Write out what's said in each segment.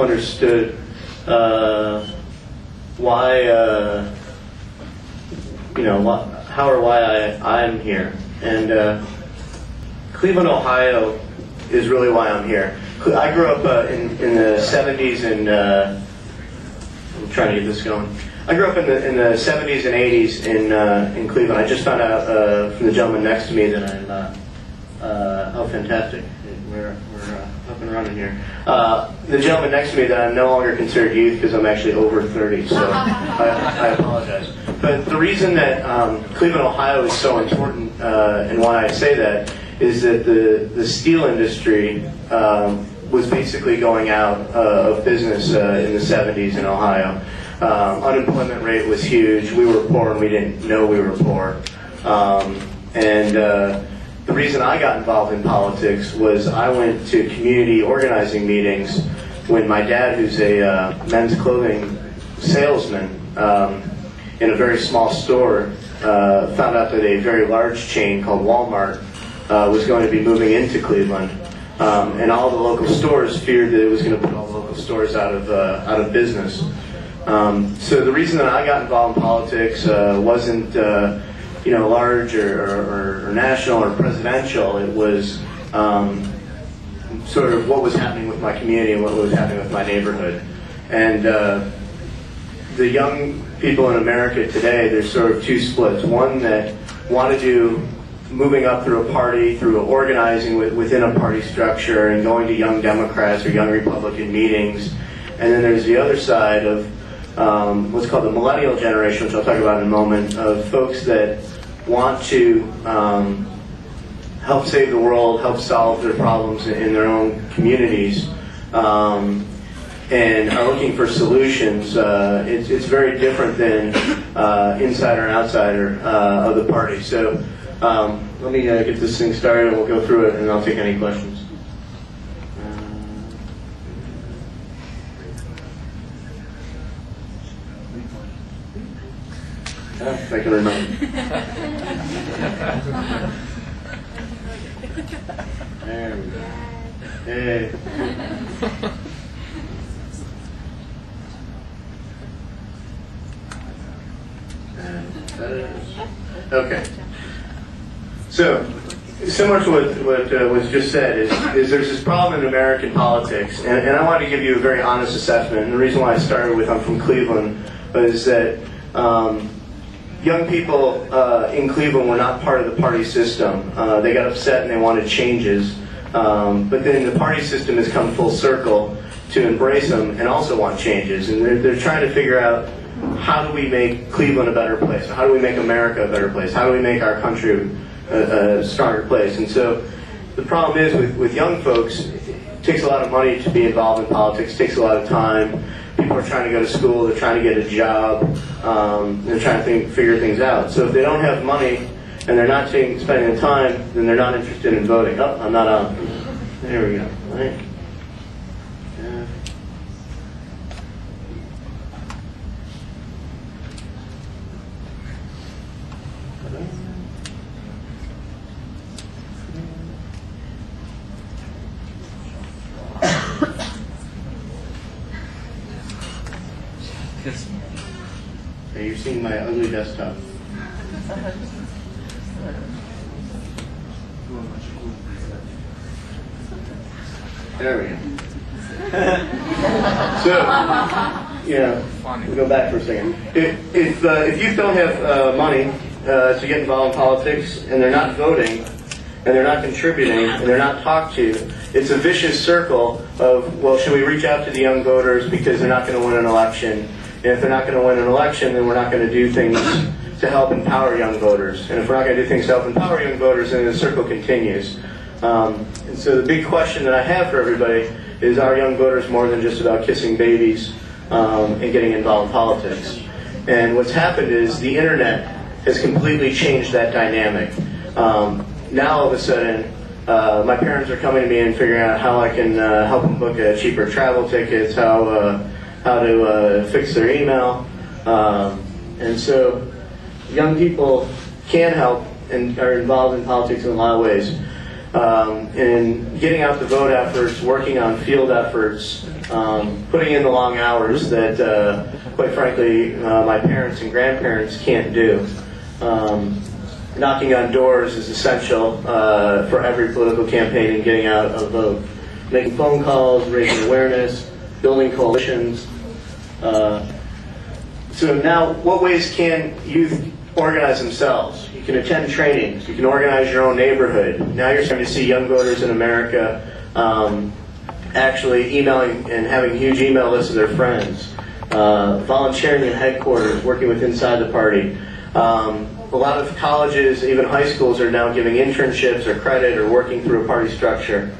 understood why, how or why I'm here. And Cleveland, Ohio is really why I'm here. I grew up in the 70s and I'm trying to get this going. I grew up in the 70s and 80s in Cleveland. I just found out from the gentleman next to me that I'm, oh fantastic, we're up and running here. The gentleman next to me that I'm no longer considered youth because I'm actually over 30, so I apologize. But the reason that Cleveland, Ohio is so important and why I say that is that the steel industry was basically going out of business in the 70s in Ohio. Unemployment rate was huge. We were poor and we didn't know we were poor. The reason I got involved in politics was I went to community organizing meetings when my dad, who's a men's clothing salesman in a very small store, found out that a very large chain called Walmart was going to be moving into Cleveland. And all the local stores feared that it was going to put all the local stores out of business. So the reason that I got involved in politics wasn't large or national or presidential. It was sort of what was happening with my community and what was happening with my neighborhood. And the young people in America today, there's sort of two splits. One that want to do moving up through a party, through organizing within a party structure and going to young Democrats or young Republican meetings. And then there's the other side of what's called the millennial generation, which I'll talk about in a moment, of folks that want to help save the world, help solve their problems in their own communities, and are looking for solutions. It's very different than insider and outsider of the party. So let me get this thing started and we'll go through it and I'll take any questions. If I can remember. There we go. Hey. Okay. So, similar to what was just said, is there's this problem in American politics, and I want to give you a very honest assessment. And the reason why I started with I'm from Cleveland is that young people in Cleveland were not part of the party system. They got upset and they wanted changes. But then the party system has come full circle to embrace them and also want changes. And they're trying to figure out, how do we make Cleveland a better place? How do we make America a better place? How do we make our country a stronger place? And so the problem is with young folks, it takes a lot of money to be involved in politics. It takes a lot of time. People are trying to go to school, they're trying to get a job, they're trying to figure things out. So if they don't have money and they're not spending the time, then they're not interested in voting. Oh, I'm not on. There we go. Right. Yeah. Hey, you're seeing my ugly desktop. There we go. So, we'll go back for a second. If youth don't have money to get involved in politics, and they're not voting, and they're not contributing, and they're not talked to, it's a vicious circle of, well, should we reach out to the young voters because they're not going to win an election? And if they're not going to win an election, then we're not going to do things to help empower young voters. And if we're not going to do things to help empower young voters, then the circle continues. And so the big question that I have for everybody is, are young voters more than just about kissing babies and getting involved in politics? And what's happened is the internet has completely changed that dynamic. Now all of a sudden, my parents are coming to me and figuring out how I can help them book cheaper travel tickets, how to fix their email. And so young people can help and are involved in politics in a lot of ways. In getting out the vote efforts, working on field efforts, putting in the long hours that, quite frankly, my parents and grandparents can't do. Knocking on doors is essential for every political campaign and getting out a vote. Making phone calls, raising awareness, building coalitions. So now, what ways can youth organize themselves? You can attend trainings. You can organize your own neighborhood. Now you're starting to see young voters in America actually emailing and having huge email lists of their friends, volunteering in headquarters, working with inside the party. A lot of colleges, even high schools, are now giving internships or credit or working through a party structure.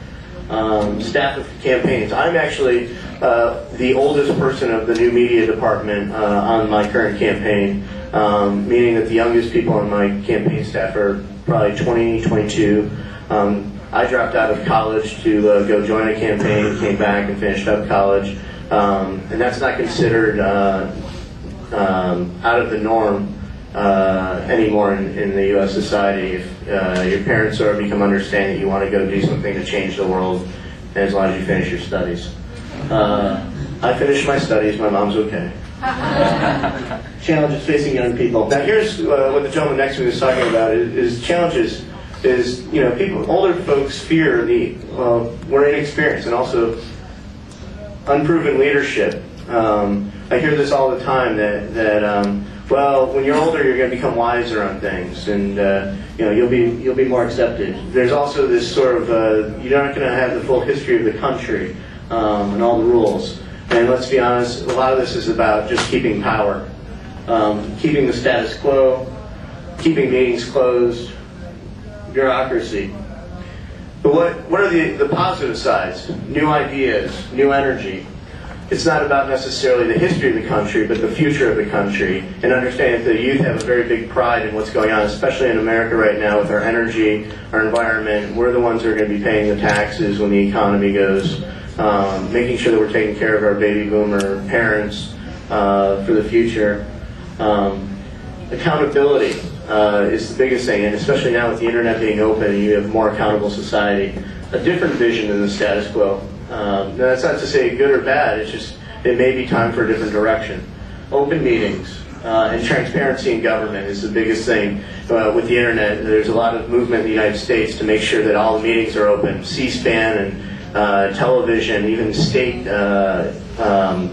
Staff of campaigns. I'm actually the oldest person of the new media department on my current campaign, meaning that the youngest people on my campaign staff are probably 20, 22. I dropped out of college to go join a campaign, came back and finished up college, and that's not considered out of the norm anymore in the U.S. society. If your parents sort of become understanding that you want to go do something to change the world, and as long as you finish your studies. I finished my studies, my mom's okay. Challenges facing young people. Now here's what the gentleman next to me was talking about, is challenges. Is, you know, people, older folks fear the, we're inexperienced and also unproven leadership. I hear this all the time that well, when you're older, you're going to become wiser on things, and you know, you'll be more accepted. There's also this sort of you're not going to have the full history of the country and all the rules. And let's be honest, a lot of this is about just keeping power, keeping the status quo, keeping meetings closed, bureaucracy. But what are the positive sides? New ideas, new energy. It's not about necessarily the history of the country, but the future of the country, and understanding that the youth have a very big pride in what's going on, especially in America right now with our energy, our environment. We're the ones who are going to be paying the taxes when the economy goes, making sure that we're taking care of our baby boomer parents for the future. Accountability is the biggest thing, and especially now with the internet being open and you have more accountable society, a different vision than the status quo. Now that's not to say good or bad, it's just it may be time for a different direction. Open meetings and transparency in government is the biggest thing. With the internet, there's a lot of movement in the United States to make sure that all the meetings are open. C-SPAN and television, even state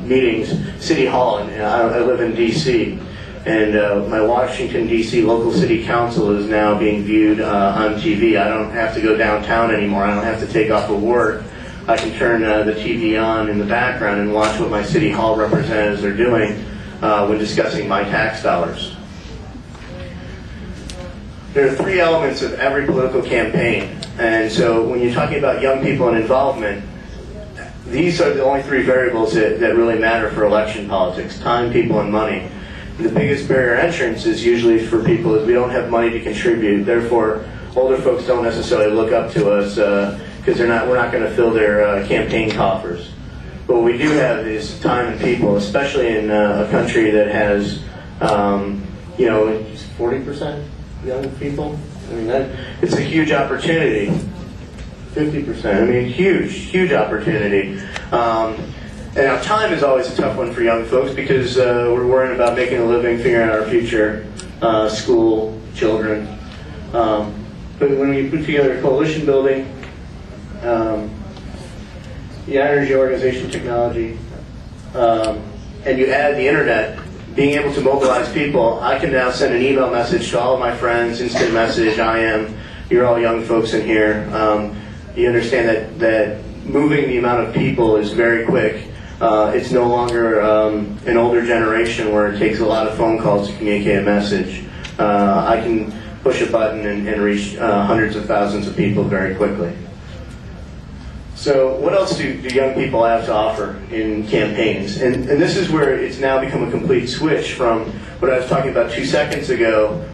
meetings, City Hall, and I live in D.C. And my Washington, D.C. local city council is now being viewed on TV. I don't have to go downtown anymore. I don't have to take off of work. I can turn the TV on in the background and watch what my City Hall representatives are doing when discussing my tax dollars. There are three elements of every political campaign. And so when you're talking about young people and involvement, these are the only three variables that really matter for election politics: time, people, and money. The biggest barrier entrance is usually for people is we don't have money to contribute. Therefore, older folks don't necessarily look up to us because we're not going to fill their campaign coffers. But what we do have is time and people, especially in a country that has, 40% young people. I mean, it's a huge opportunity. 50%. I mean, huge opportunity. And now time is always a tough one for young folks because we're worrying about making a living, figuring out our future, school, children. But when we put together a coalition building, the energy, organization, technology, and you add the internet, being able to mobilize people, I can now send an email message to all of my friends, instant message, you're all young folks in here. You understand that moving the amount of people is very quick. It's no longer an older generation where it takes a lot of phone calls to communicate a message. I can push a button and reach hundreds of thousands of people very quickly. So what else do young people have to offer in campaigns? And this is where it's now become a complete switch from what I was talking about 2 seconds ago,